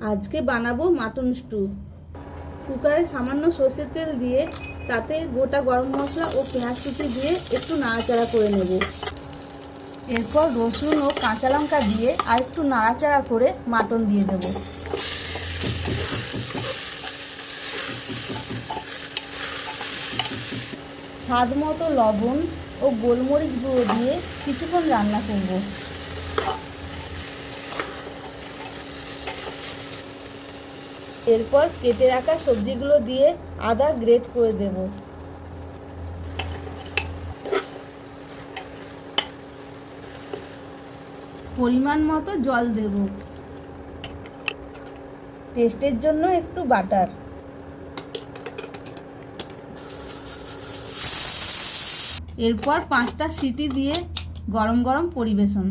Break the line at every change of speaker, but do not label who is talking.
আজকে বানাবো mutton stew. কুকারে সামান্য সর্ষের তেল দিয়ে তাতে গোটা গরম মশলা ও পেঁয়াজ কুচি দিয়ে একটু নাড়াচাড়া করে নেব। এরপর রসুন ও কাঁচা লঙ্কা দিয়ে আর একটু নাড়াচাড়া করে মাটন দিয়ে দেব। স্বাদ মতো লবণ ও গোলমরিচ গুঁড়ো দিয়ে কিছুক্ষণ রান্না করব। এরপর কেটে রাখা সবজিগুলো দিয়ে আদা গ্রেট করে দেব। পরিমাণ মতো জল দেব। টেস্টের জন্য একটু বাটার। এরপর 5টা সিটি দিয়ে গরম গরম পরিবেশন।